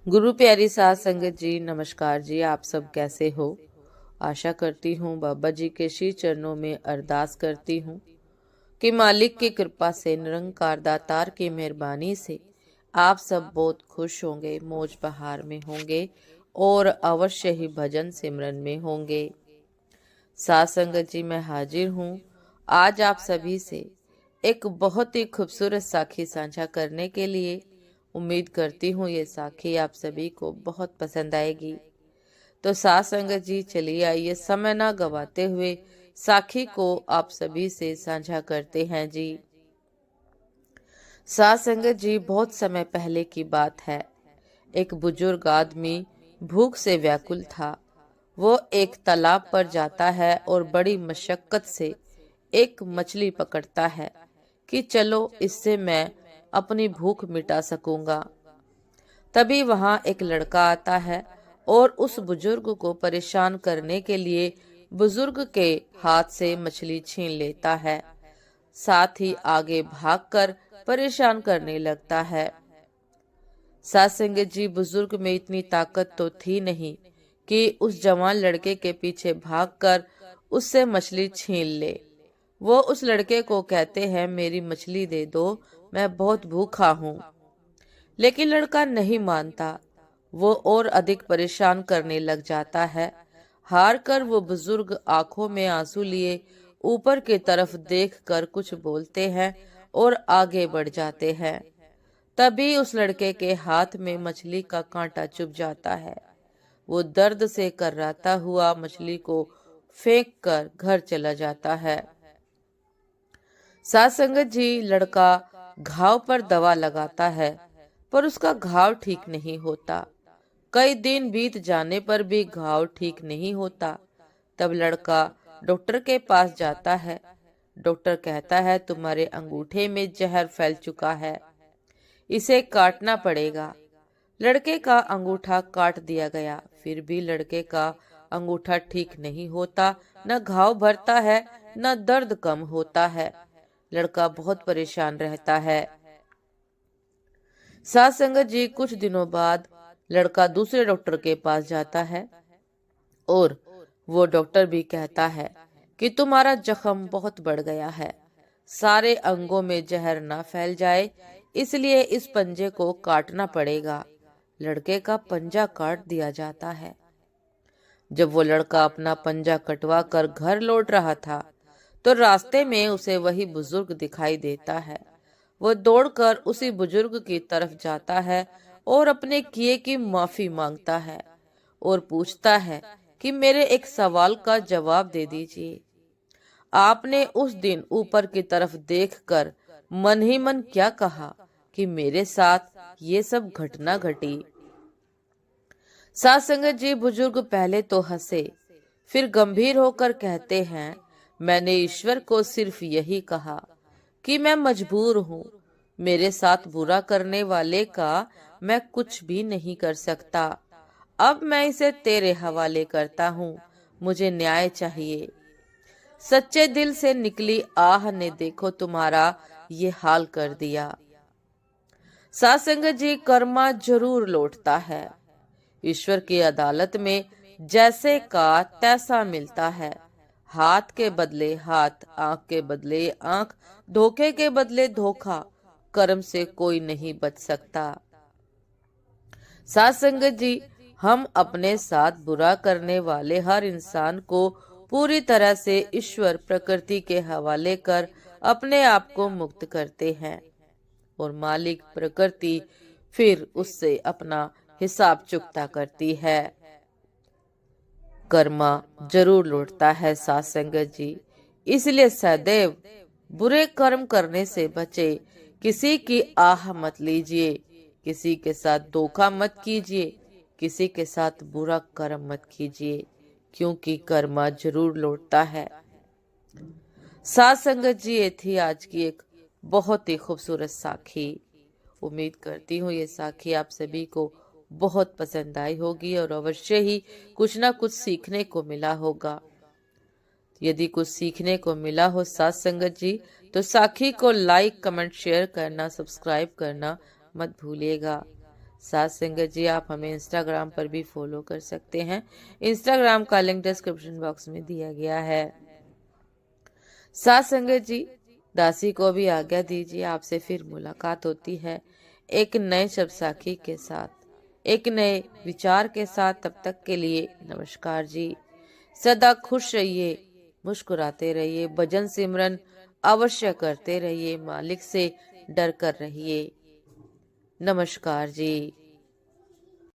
गुरु प्यारी साध संगत जी, नमस्कार जी। आप सब कैसे हो? आशा करती हूँ बाबा जी के श्री चरणों में अरदास करती हूँ कि मालिक की कृपा से, निरंकार दातार की मेहरबानी से आप सब बहुत खुश होंगे, मौज बहार में होंगे और अवश्य ही भजन सिमरन में होंगे। साध संगत जी, मैं हाजिर हूँ आज आप सभी से एक बहुत ही खूबसूरत साखी साझा करने के लिए। उम्मीद करती हूँ ये साखी आप सभी को बहुत पसंद आएगी। तो साध संगत जी, चलिए आइए समय ना गवाते हुए साखी को आप सभी से साझा करते हैं जी। साध संगत जी, बहुत समय पहले की बात है। एक बुजुर्ग आदमी भूख से व्याकुल था। वो एक तालाब पर जाता है और बड़ी मशक्कत से एक मछली पकड़ता है कि चलो इससे मैं अपनी भूख मिटा सकूंगा। तभी वहां एक लड़का आता है और उस बुजुर्ग को परेशान करने के लिए बुजुर्ग के हाथ से मछली छीन लेता है, साथ ही आगे भागकर परेशान करने लगता है। साथ संगत जी, बुजुर्ग में इतनी ताकत तो थी नहीं कि उस जवान लड़के के पीछे भागकर उससे मछली छीन ले। वो उस लड़के को कहते हैं, मेरी मछली दे दो, मैं बहुत भूखा हूँ। लेकिन लड़का नहीं मानता। वो और अधिक परेशान करने लग जाता है। हार कर वो बुजुर्ग आंखों में आंसू लिए ऊपर की तरफ देखकर कुछ बोलते हैं और आगे बढ़ जाते हैं। तभी उस लड़के के हाथ में मछली का कांटा चुभ जाता है। वो दर्द से कर्राता हुआ मछली को फेंक कर घर चला जाता है। साथ संगत जी, लड़का घाव पर दवा लगाता है पर उसका घाव ठीक नहीं होता। कई दिन बीत जाने पर भी घाव ठीक नहीं होता। तब लड़का डॉक्टर के पास जाता है। डॉक्टर कहता है, तुम्हारे अंगूठे में जहर फैल चुका है, इसे काटना पड़ेगा। लड़के का अंगूठा काट दिया गया, फिर भी लड़के का अंगूठा ठीक नहीं होता। न घाव भरता है, न दर्द कम होता है। लड़का बहुत परेशान रहता है। साथ संगत जी, कुछ दिनों बाद लड़का दूसरे डॉक्टर के पास जाता है और वो डॉक्टर भी कहता है कि तुम्हारा जख्म बहुत बढ़ गया है, सारे अंगों में जहर ना फैल जाए, इसलिए इस पंजे को काटना पड़ेगा। लड़के का पंजा काट दिया जाता है। जब वो लड़का अपना पंजा कटवा कर घर लौट रहा था तो रास्ते में उसे वही बुजुर्ग दिखाई देता है। वो दौड़कर उसी बुजुर्ग की तरफ जाता है और अपने किए की माफी मांगता है और पूछता है कि मेरे एक सवाल का जवाब दे दीजिए। आपने उस दिन ऊपर की तरफ देखकर मन ही मन क्या कहा कि मेरे साथ ये सब घटना घटी? साथ संगत जी, बुजुर्ग पहले तो हंसे, फिर गंभीर होकर कहते हैं, मैंने ईश्वर को सिर्फ यही कहा कि मैं मजबूर हूँ। मेरे साथ बुरा करने वाले का मैं कुछ भी नहीं कर सकता। अब मैं इसे तेरे हवाले करता हूँ, मुझे न्याय चाहिए। सच्चे दिल से निकली आह ने देखो तुम्हारा ये हाल कर दिया। साथ संगत जी, कर्मा जरूर लौटता है। ईश्वर की अदालत में जैसे का तैसा मिलता है। हाथ के बदले हाथ, आंख के बदले आंख, धोखे के बदले धोखा। कर्म से कोई नहीं बच सकता। साथ संगत जी, हम अपने साथ बुरा करने वाले हर इंसान को पूरी तरह से ईश्वर प्रकृति के हवाले कर अपने आप को मुक्त करते हैं और मालिक प्रकृति फिर उससे अपना हिसाब चुकता करती है। कर्मा जरूर लौटता है साथ संगत जी, इसलिए सदैव बुरे कर्म करने से बचे। किसी की आह मत लीजिए, किसी के साथ धोखा मत कीजिए, किसी के साथ बुरा कर्म मत कीजिए, क्योंकि कर्मा जरूर लौटता है। साथ संगत जी, ये थी आज की एक बहुत ही खूबसूरत साखी। उम्मीद करती हूँ ये साखी आप सभी को बहुत पसंद आई होगी और अवश्य ही कुछ ना कुछ सीखने को मिला होगा। यदि कुछ सीखने को मिला हो साथ संगत जी, तो साखी को लाइक, कमेंट, शेयर करना, सब्सक्राइब करना मत भूलिएगा। साथ संगत जी आप हमें इंस्टाग्राम पर भी फॉलो कर सकते हैं। इंस्टाग्राम का लिंक डिस्क्रिप्शन बॉक्स में दिया गया है। साथ संगत जी दासी को भी आज्ञा दीजिए, आपसे फिर मुलाकात होती है एक नए शब्द साखी के साथ, एक नए विचार के साथ। तब तक के लिए नमस्कार जी। सदा खुश रहिए, मुस्कुराते रहिए, भजन सिमरन अवश्य करते रहिए, मालिक से डर कर रहिए। नमस्कार जी।